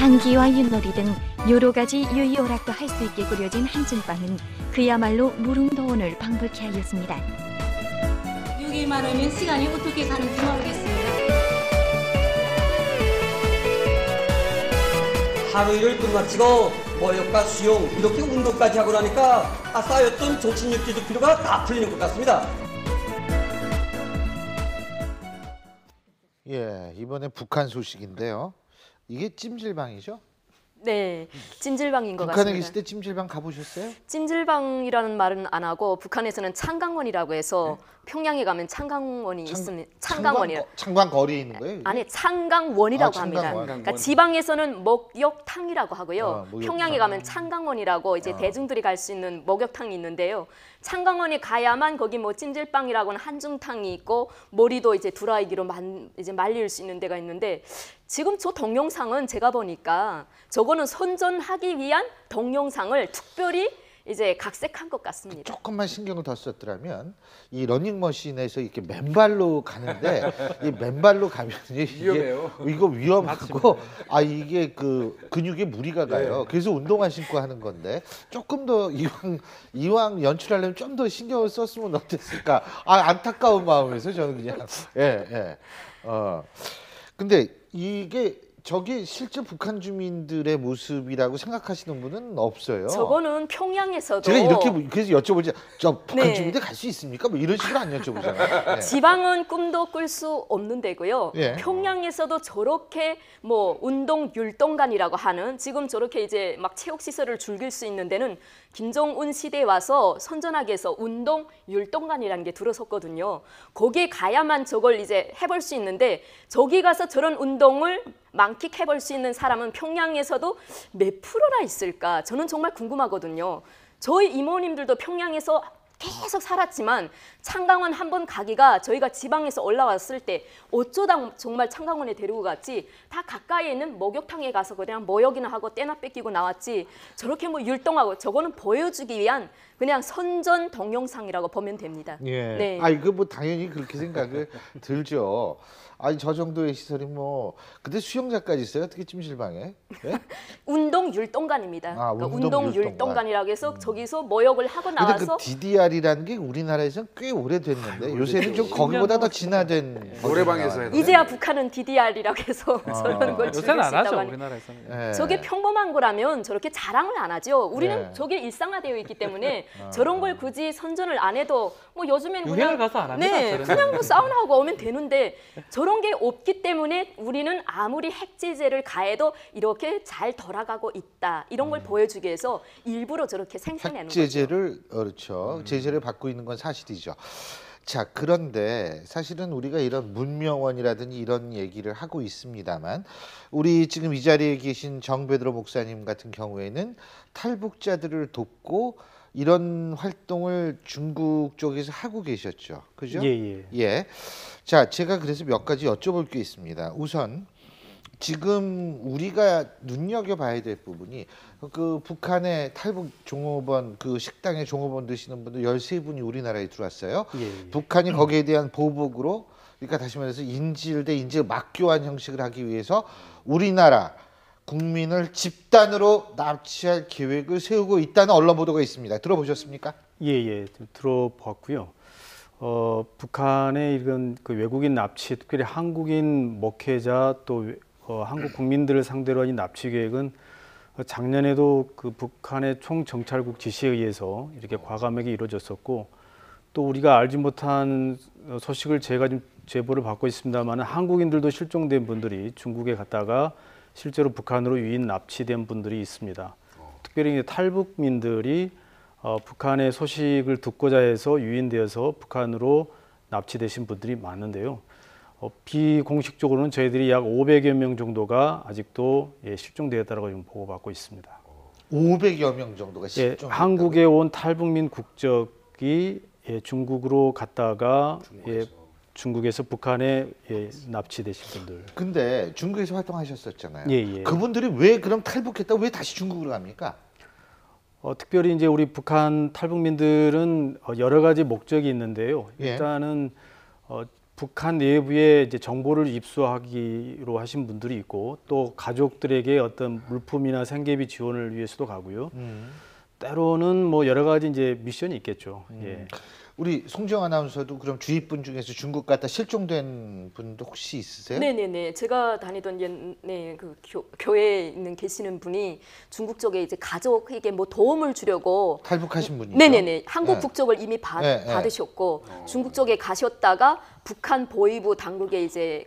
장기와 윷놀이 등 여러 가지 유희오락도 할 수 있게 꾸려진 한증방은 그야말로 무릉도원을 방불케 하였습니다. 6일만 하면 시간이 어떻게 가는지 모르겠습니다. 하루 일을 끝마치고 모욕과 수영 이렇게 운동까지 하고 나니까 쌓였던 정신력지도 피로가 다 풀리는 것 같습니다. 예, 이번에 북한 소식인데요. 이게 찜질방이죠? 네, 찜질방인 것 북한에 같습니다. 계실 때 찜질방 가보셨어요? 찜질방이라는 말은 안 하고 북한에서는 창강원이라고 해서 평양에 가면 창강원이 있습니다. 창강원이라. 창강 거리에 있는 거예요? 이게? 아니 창강원이라고 합니다. 창강원. 그러니까 지방에서는 목욕탕이라고 하고요. 목욕탕. 평양에 가면 창강원이라고 이제 대중들이 갈 수 있는 목욕탕이 있는데요. 창강원에 가야만 거기 뭐 찜질방이라고는 한중탕이 있고 머리도 이제 드라이기로 이제 말릴 수 있는 데가 있는데 지금 저 동영상은 제가 보니까 저거는 선전하기 위한 동영상을 특별히 이제 각색한 것 같습니다. 조금만 신경을 더 썼더라면 이 러닝머신에서 이렇게 맨발로 가는데 이 맨발로 가면 위험해요. 이거 위험하고 이게 그 근육에 무리가 가요. 네. 그래서 운동화 신고 하는 건데 조금 더 이왕 연출하려면 좀 더 신경을 썼으면 어땠을까? 안타까운 마음에서 저는 그냥 근데 이게 저게 실제 북한 주민들의 모습이라고 생각하시는 분은 없어요. 저거는 평양에서도 제가 이렇게 그래서 여쭤보지 저 북한 네. 주민들 갈 수 있습니까? 뭐 이런 식으로 안 여쭤보잖아요. 네. 지방은 꿈도 꿀 수 없는 데고요. 예. 평양에서도 저렇게 뭐 운동 율동관이라고 하는 지금 저렇게 이제 막 체육 시설을 즐길 수 있는 데는 김정은 시대에 와서 선전하게 해서 운동 율동관이라는 게 들어섰거든요. 거기에 가야만 저걸 이제 해볼 수 있는데 저기 가서 저런 운동을 만끽해볼 수 있는 사람은 평양에서도 몇 프로나 있을까? 저는 정말 궁금하거든요. 저희 이모님들도 평양에서 계속 살았지만 창강원 한번 가기가 저희가 지방에서 올라왔을 때 어쩌다 정말 창강원에 데리고 갔지 다 가까이에 있는 목욕탕에 가서 그냥 모욕이나 하고 때나 뺏기고 나왔지 저렇게 뭐 율동하고 저거는 보여주기 위한 그냥 선전 동영상이라고 보면 됩니다. 예. 네. 이거 뭐 당연히 그렇게 생각을 들죠. 저 정도의 시설이 뭐 근데 수영장까지 있어요? 어떻게 찜질방에? 예? 운동 율동관입니다. 그러니까 운동 율동관이라고 해서 저기서 모욕을 하고 근데 나와서 그 DDR이라는 게 우리나라에서는 꽤 오래됐는데 요새는 좀 거기보다 더 진화된 노래방에서 해요. 이제야 북한은 DDR이라고 해서 저런 걸 즐길 수 요새는 안 있다고 하죠, 하니 우리나라에서는. 예. 저게 평범한 거라면 저렇게 자랑을 안 하죠. 우리는 예. 저게 일상화되어 있기 때문에 저런 걸 굳이 선전을 안 해도 뭐 요즘엔 유행을 그냥 가서 안 합니다. 네, 저런 그냥 뭐 거는. 사우나하고 오면 되는데 저런 게 없기 때문에 우리는 아무리 핵제재를 가해도 이렇게 잘 돌아가고 있다. 이런 걸 보여주기 위해서 일부러 저렇게 생산해내는 거죠. 핵제재를 그렇죠. 제재를 받고 있는 건 사실이죠. 자, 그런데 사실은 우리가 이런 문명원이라든지 이런 얘기를 하고 있습니다만 우리 지금 이 자리에 계신 정베드로 목사님 같은 경우에는 탈북자들을 돕고 이런 활동을 중국 쪽에서 하고 계셨죠. 그죠? 예. 자, 제가 그래서 몇 가지 여쭤볼 게 있습니다. 우선 지금 우리가 눈여겨봐야 될 부분이 그 북한의 탈북 종업원 그 식당에 종업원 되시는 분들 13분이 우리나라에 들어왔어요. 북한이 거기에 대한 보복으로 그러니까 다시 말해서 인질 대 인질 맞교환 형식을 하기 위해서 우리나라 국민을 집단으로 납치할 계획을 세우고 있다는 언론 보도가 있습니다. 들어보셨습니까? 예, 들어봤고요. 북한의 이런 그 외국인 납치, 특별히 한국인 목회자 또 한국 국민들을 상대로 한 납치 계획은 작년에도 그 북한의 총정찰국 지시에 의해서 이렇게 과감하게 이루어졌었고 또 우리가 알지 못한 소식을 제가 좀 제보를 받고 있습니다만 한국인들도 실종된 분들이 중국에 갔다가 실제로 북한으로 유인 납치된 분들이 있습니다. 특별히 탈북민들이 북한의 소식을 듣고자 해서 유인되어서 북한으로 납치되신 분들이 많은데요. 비공식적으로는 저희들이 약 500여 명 정도가 아직도 실종되었다고 좀 보고받고 있습니다. 500여 명 정도가 실종됐다고요? 한국에 온 탈북민 국적이 중국으로 갔다가 중국에서 북한에 납치되신 분들. 근데 중국에서 활동하셨었잖아요. 예. 그분들이 왜 그럼 탈북했다고 왜 다시 중국으로 갑니까? 특별히 이제 우리 북한 탈북민들은 여러 가지 목적이 있는데요. 예. 일단은 북한 내부에 이제 정보를 입수하기로 하신 분들이 있고 또 가족들에게 어떤 물품이나 생계비 지원을 위해서도 가고요. 때로는 뭐 여러 가지 이제 미션이 있겠죠. 예. 우리 송지영 아나운서도 그럼 주위 분 중에서 중국 갔다 실종된 분도 혹시 있으세요? 네네네. 제가 다니던 그 교회에 있는 계시는 분이 중국 쪽에 이제 가족에게 뭐 도움을 주려고 탈북하신 분이죠? 네네네. 한국 네. 국적을 이미 받으셨고 중국 쪽에 가셨다가 북한 보위부 당국에 이제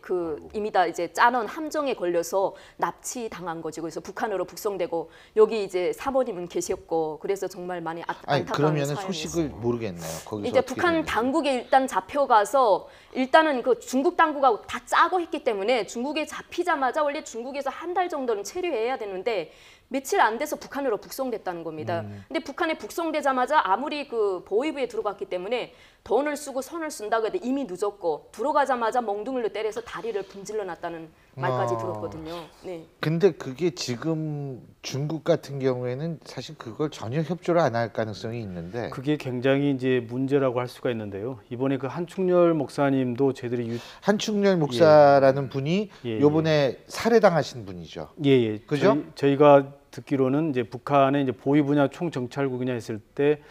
이미 다 이제 짜놓은 함정에 걸려서 납치 당한 거죠. 그래서 북한으로 북송되고 여기 이제 사모님은 계셨고 그래서 정말 많이 안타까운 그러면은 사연이었어요. 소식을 모르겠네요. 거기서 이제 어떻게 북한 됐는지. 당국에 일단 잡혀가서 일단은 그 중국 당국하고 다 짜고 했기 때문에 중국에 잡히자마자 원래 중국에서 한 달 정도는 체류해야 되는데 며칠 안 돼서 북한으로 북송됐다는 겁니다. 근데 북한에 북송되자마자 아무리 그 보위부에 들어갔기 때문에 돈을 쓰고 선을 쓴다고 해도 이미 늦었고 들어가자마자 멍둥이로 때려서 다리를 분질러 놨다는 말까지 들었거든요. 네. 근데 그게 지금 중국 같은 경우에는 사실 그걸 전혀 협조를 안 할 가능성이 있는데 그게 굉장히 이제 문제라고 할 수가 있는데요. 이번에 그 한충렬 목사님도 저희들이 한충렬 목사라는 분이 예, 요번에 살해당하신 분이죠. 예. 그죠? 저희가 듣기로는 이제 북한의 이제 보위부냐 총정찰국이냐 했을 때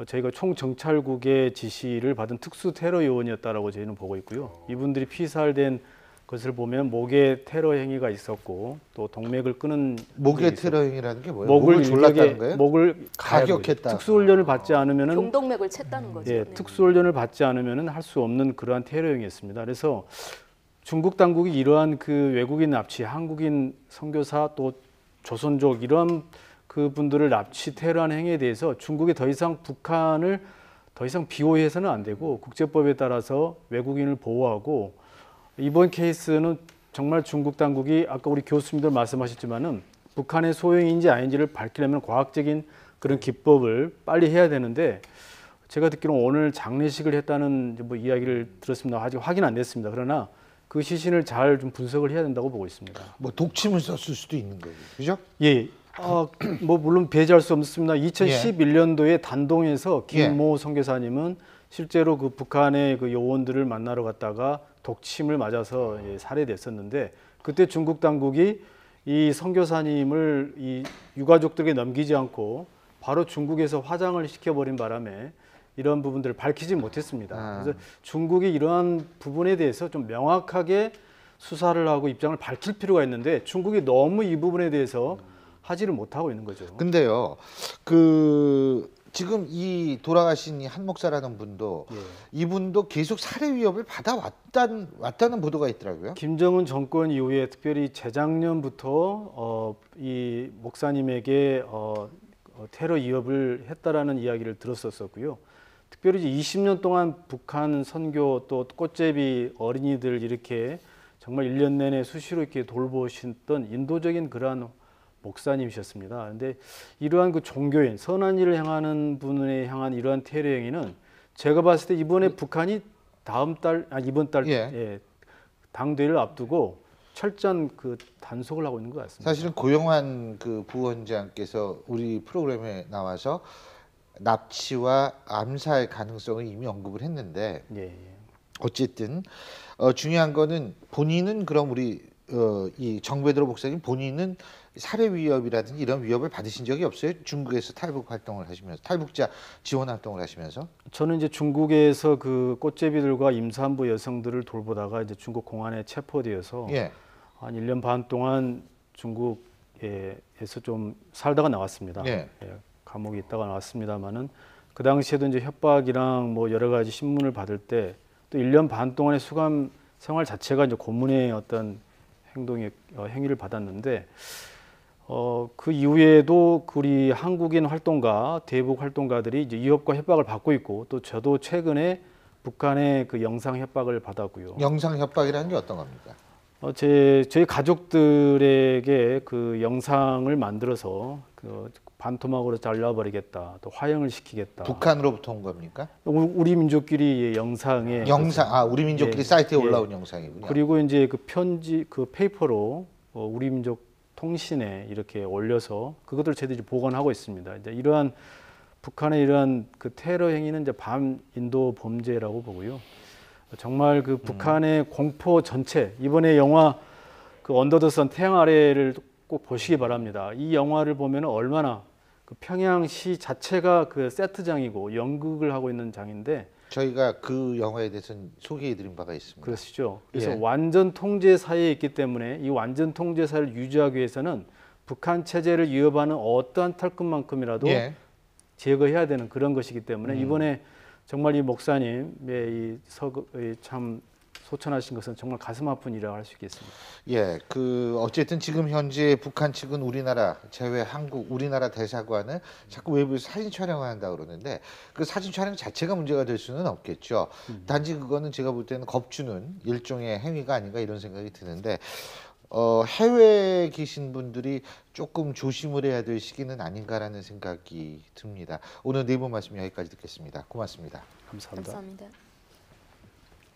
저희가 총정찰국의 지시를 받은 특수 테러 요원이었다라고 저희는 보고 있고요. 이분들이 피살된 것을 보면 목에 테러 행위가 있었고 또 동맥을 끊은 목의 테러 행위라는 게 뭐예요? 목을 졸랐다는 거예요? 목을 가격했다. 특수훈련을 받지 않으면은 경동맥을 챘다는 거죠. 예, 네. 특수훈련을 받지 않으면은 할 수 없는 그러한 테러 행위였습니다. 그래서 중국 당국이 이러한 그 외국인 납치, 한국인 선교사 또 조선족 이러한 그분들을 납치 테러하는 행위에 대해서 중국이 더 이상 북한을 더 이상 비호해서는 안 되고 국제법에 따라서 외국인을 보호하고 이번 케이스는 정말 중국 당국이 아까 우리 교수님들 말씀하셨지만은 북한의 소행인지 아닌지를 밝히려면 과학적인 그런 기법을 빨리 해야 되는데 제가 듣기로는 오늘 장례식을 했다는 뭐 이야기를 들었습니다. 아직 확인 안 됐습니다. 그러나 그 시신을 잘 좀 분석을 해야 된다고 보고 있습니다. 뭐 독침을 썼을 수도 있는 거예요. 그죠? 예. 뭐 물론 배제할 수 없습니다. 2011년도에 단동에서 김모 선교사님은 실제로 그 북한의 그 요원들을 만나러 갔다가 독침을 맞아서 살해됐었는데 그때 중국 당국이 이 선교사님을 이 유가족들에게 넘기지 않고 바로 중국에서 화장을 시켜버린 바람에 이런 부분들을 밝히지 못했습니다. 그래서 중국이 이러한 부분에 대해서 좀 명확하게 수사를 하고 입장을 밝힐 필요가 있는데 중국이 너무 이 부분에 대해서 하지를 못하고 있는 거죠. 근데요, 지금 이 돌아가신 이 한 목사라는 분도 이분도 계속 살해 위협을 받아왔다는 보도가 있더라고요. 김정은 정권 이후에 특별히 재작년부터 이 목사님에게 테러 위협을 했다라는 이야기를 들었었고요. 특별히 이제 20년 동안 북한 선교 또 꽃제비 어린이들 이렇게 정말 1년 내내 수시로 이렇게 돌보셨던 인도적인 그러한 목사님이셨습니다. 그런데 이러한 그 종교인 선한 일을 향하는 분에 향한 이러한 테러 행위는 제가 봤을 때 이번에 북한이 이번 달 당대회를 앞두고 철저한 그 단속을 하고 있는 것 같습니다. 사실은 고영환 그 부원장께서 우리 프로그램에 나와서 납치와 암살 가능성을 이미 언급을 했는데 어쨌든 중요한 거는 본인은 그럼 우리 이 정배드로 목사님 본인은 살해 위협이라든지 이런 위협을 받으신 적이 없어요? 중국에서 탈북 활동을 하시면서 탈북자 지원 활동을 하시면서? 저는 이제 중국에서 그 꽃제비들과 임산부 여성들을 돌보다가 이제 중국 공안에 체포되어서 한 1년 반 동안 중국에서 좀 살다가 나왔습니다. 감옥에 있다가 나왔습니다만은 그 당시에도 이제 협박이랑 뭐 여러 가지 신문을 받을 때 또 1년 반 동안의 수감 생활 자체가 이제 고문의 어떤 행위를 받았는데 그 이후에도 우리 한국인 활동가, 대북 활동가들이 이제 위협과 협박을 받고 있고 또 저도 최근에 북한의 그 영상 협박을 받았고요. 영상 협박이라는 게 어떤 겁니까? 저희 가족들에게 그 영상을 만들어서 그 반토막으로 잘라버리겠다, 또 화형을 시키겠다. 북한으로부터 온 겁니까? 우리 민족끼리 영상에 우리 민족끼리 사이트에 올라온 영상이군요. 그리고 이제 그 편지, 그 페이퍼로 우리 민족 통신에 이렇게 올려서 그것들을 저희들이 보관하고 있습니다. 이제 이러한 북한의 이러한 그 테러 행위는 이제 반인도 범죄라고 보고요. 정말 그 북한의 공포 전체, 이번에 영화 그 언더 더 선 태양 아래를 꼭 보시기 바랍니다. 이 영화를 보면 얼마나 그 평양시 자체가 그 세트장이고 연극을 하고 있는 장인데, 저희가 그 영화에 대해서는 소개해드린 바가 있습니다. 그러시죠. 그래서 예. 완전 통제 사회에 있기 때문에 이 완전 통제 사회를 유지하기 위해서는 북한 체제를 위협하는 어떠한 털끝만큼이라도 예. 제거해야 되는 그런 것이기 때문에 이번에 정말 이 목사님의 참 소천하신 것은 정말 가슴 아픈 일이라고 할 수 있겠습니다. 예, 그 어쨌든 지금 현재 북한 측은 우리나라 제외 한국 우리나라 대사관을 자꾸 외부에서 사진 촬영을 한다 그러는데 그 사진 촬영 자체가 문제가 될 수는 없겠죠. 단지 그거는 제가 볼 때는 겁주는 일종의 행위가 아닌가 이런 생각이 드는데 해외에 계신 분들이 조금 조심을 해야 될 시기는 아닌가라는 생각이 듭니다. 오늘 네 분 말씀 여기까지 듣겠습니다. 고맙습니다. 감사합니다. 감사합니다.